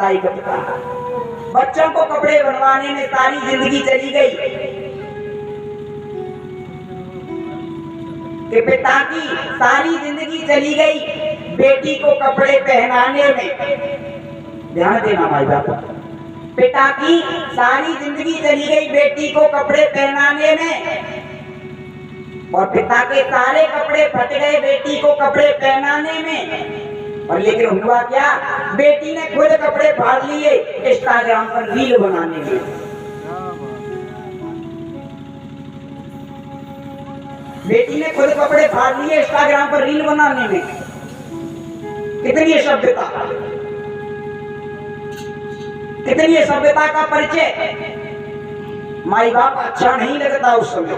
माताई का पिता। बच्चों को कपड़े बनवाने में सारी जिंदगी चली गई कि पिता की सारी जिंदगी चली गई बेटी को कपड़े पहनाने में। ध्यान देना भाई बाप, पिता की सारी जिंदगी चली गई बेटी को कपड़े पहनाने में, और पिता के सारे कपड़े फट गए बेटी को कपड़े पहनाने में। और लेकिन हुआ क्या, बेटी ने खुद कपड़े फाड़ लिए इंस्टाग्राम पर रील बनाने में। बेटी ने खुद कपड़े फाड़ लिए इंस्टाग्राम पर रील बनाने में। कितनी सभ्यता, कितनी सभ्यता का परिचय। माई बाप अच्छा नहीं लगता उस समय।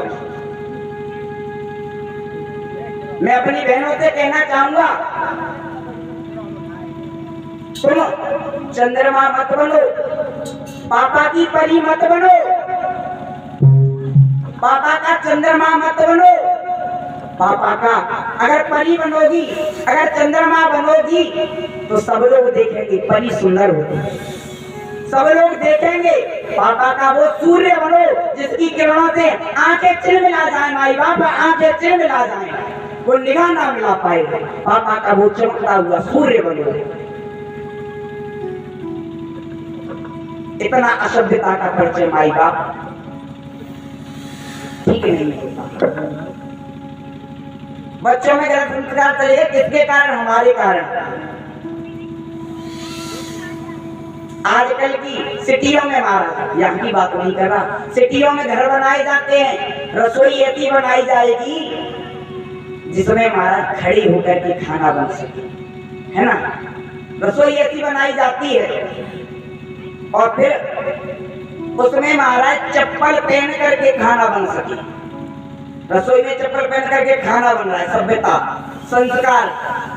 मैं अपनी बहनों से कहना चाहूंगा, सुनो, चंद्रमा मत बनो, पापा की परी मत बनो, पापा का चंद्रमा मत बनो। पापा का अगर परी बनोगी, अगर चंद्रमा बनोगी तो सब लोग देखेंगे परी सुंदर होती है, सब लोग देखेंगे। पापा का वो सूर्य बनो जिसकी किरणों से आंखें चिलमिला जाए, माई बाप आंखें चिलमिला जाए, वो निगाह ना मिला पाएगा। पापा का वो चमकता हुआ सूर्य बनो। इतना असभ्यता का परिचय माई बाप ठीक नहीं होता। बच्चों में गलत संस्कार चलेगा, किसके कारण? हमारे कारण। आजकल की सिटियों में, मारा यहाँ की बात नहीं कर रहा, सिटियों में घर बनाए जाते हैं, रसोई ऐसी बनाई जाएगी जिसमें महाराज खड़ी होकर के खाना बन सके, है ना। रसोई ऐसी बनाई जाती है और फिर उसमें महाराज चप्पल पहन करके खाना बन सके। रसोई में चप्पल पहन करके खाना बन रहा है, सभ्यता संस्कार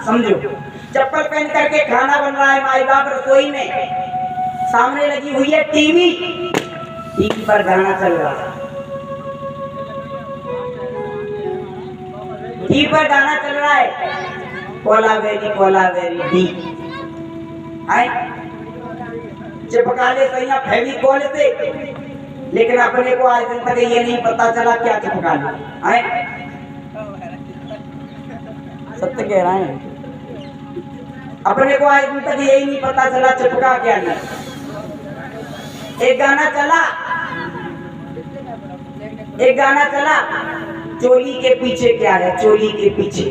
समझो। चप्पल पहन करके खाना बन रहा है माई बाप रसोई में, सामने लगी हुई है टीवी, टीवी पर गाना चल रहा है, टीवी पर गाना चल रहा है, कोला वेरी डी चिपका ले सही फेविकॉल से, लेकिन अपने को आज दिन तक ये नहीं पता चला क्या चिपका ले। सत्य कह रहा है, अपने को आज दिन तक यही नहीं पता चला चिपका क्या नहीं। एक गाना चला चोली के पीछे क्या है, चोली के पीछे।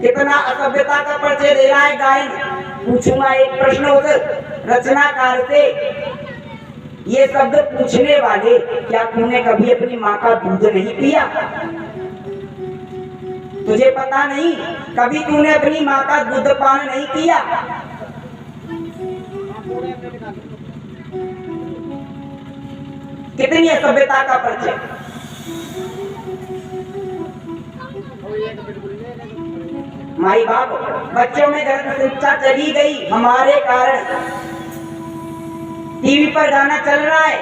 कितना असभ्यता का परिचय दे रहा है गायन। पूछूंगा एक प्रश्न उस रचनाकार से, ये शब्द पूछने वाले, क्या तूने कभी अपनी माँ का दूध नहीं पिया? तुझे पता नहीं कभी तूने अपनी माँ का दूध पान नहीं किया? कितनी सभ्यता का परिचय। माई बाप बच्चों में गलत शिक्षा चली गई हमारे कारण। टीवी पर गाना चल रहा है,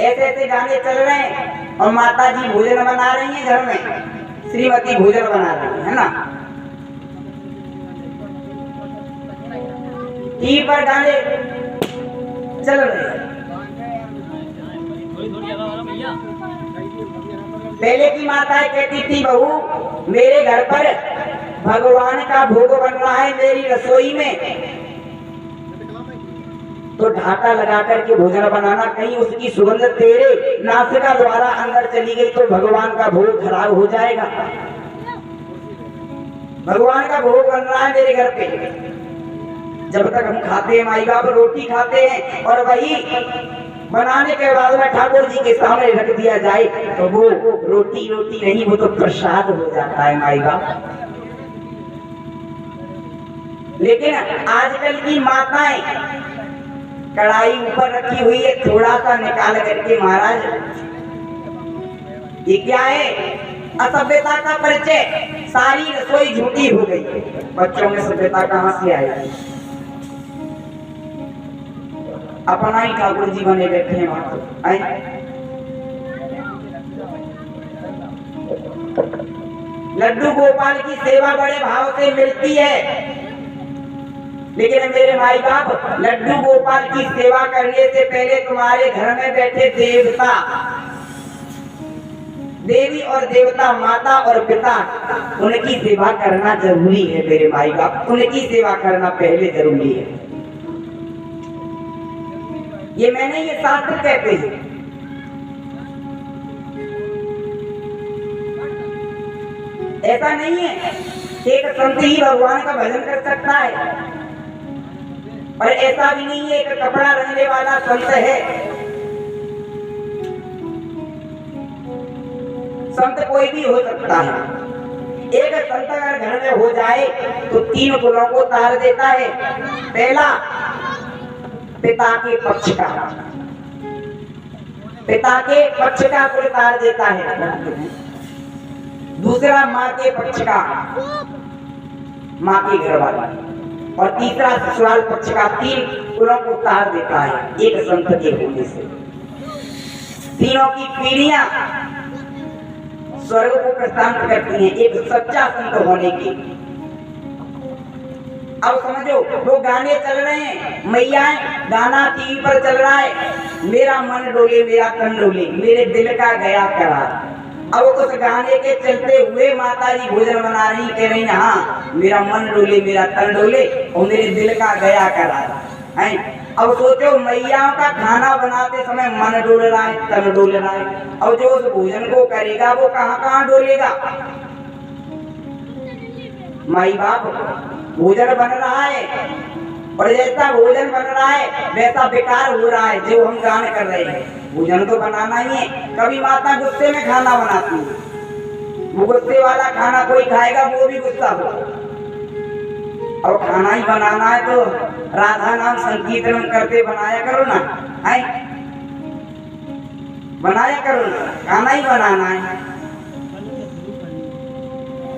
ऐसे ऐसे गाने चल रहे हैं, और माता जी भोजन बना रही हैं घर में, श्रीमती भोजन बना रही है ना। टीवी पर गाने चल रहे हैं। पहले की माताएं कहती थी, बहू मेरे घर पर भगवान का भोग बन रहा है मेरी रसोई में, तो ढाका लगा करके भोजन बनाना, कहीं उसकी सुगंध तेरे नासिका द्वारा अंदर चली गई तो भगवान का भोग खराब हो जाएगा। भगवान का भोग बन रहा है मेरे घर पे। जब तक हम खाते हैं माई बाप रोटी खाते हैं, और वही बनाने के बाद में ठाकुर जी के सामने रख दिया जाए तो वो रोटी नहीं, वो तो प्रसाद हो जाता है माई बाप। लेकिन आजकल की माताएं कढ़ाई ऊपर रखी हुई है, थोड़ा सा निकाल करके, महाराज ये क्या है? असभ्यता का परिचय। सारी रसोई झूठी हो गई। बच्चों में सभ्यता कहां से आई? अपना ही ठाकुर जी बने बैठे हैं वहां। लड्डू गोपाल की सेवा बड़े भाव से मिलती है, लेकिन मेरे माई बाप, लड्डू गोपाल की सेवा करने से पहले तुम्हारे घर में बैठे देवता, देवी और देवता, माता और पिता, उनकी सेवा करना जरूरी है मेरे माई बाप। उनकी सेवा करना पहले जरूरी है। ये मैंने, ये शास्त्र कहते हैं। ऐसा नहीं है कि एक संत ही भगवान का भजन कर सकता है, और ऐसा भी नहीं है कि कपड़ा रंगने वाला संत है। संत कोई भी हो सकता है। एक संत अगर घर में हो जाए तो 3 गुणों को तार देता है। पहला, पिता के पक्ष का, पिता के पक्ष का कुल तार देता है। दूसरा, माँ के पक्ष का, माँ के घर वाला, और तीसरा ससुराल पक्ष का। 3 गुणों को तार देता है एक संत के होने से। तीनों की पीढ़ियां स्वर्ग को प्रस्थान करती हैं एक सच्चा संत होने की। अब समझो, वो गाने चल रहे हैं, मैयाएं, गाना टीवी पर चल रहा है, मेरा मन डोले मेरा तन डोले, मेरे दिल का गया करार। अब उस गाने के चलते हुए माता जी भोजन बना रही, कह रही हाँ, मेरा मन डोले मेरा तन डोले और मेरे दिल का गया करार है। अब सोचो, मैयाओं का खाना बनाते समय मन डोल रहा है, तन डोल रहा है, और जो उस भोजन को करेगा वो कहाँ कहाँ डोलेगा। माई बाप, भोजन बन रहा है, और जैसा भोजन बन रहा है वैसा बेकार हो रहा है जो हम गान कर रहे हैं। भोजन तो बनाना ही है। कभी माता गुस्से में खाना बनाती है, वो गुस्से वाला खाना कोई खाएगा वो भी गुस्सा हो। और खाना ही बनाना है तो राधा नाम संकीर्तन करते बनाया करो ना, है बनाया करो ना, खाना ही बनाना है।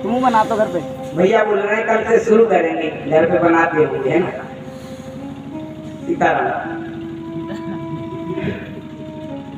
तुम बना तो घर पे, भैया बोल रहे हैं कल से शुरू करेंगे, घर पे बनाते होंगे, है ना। सीताराम।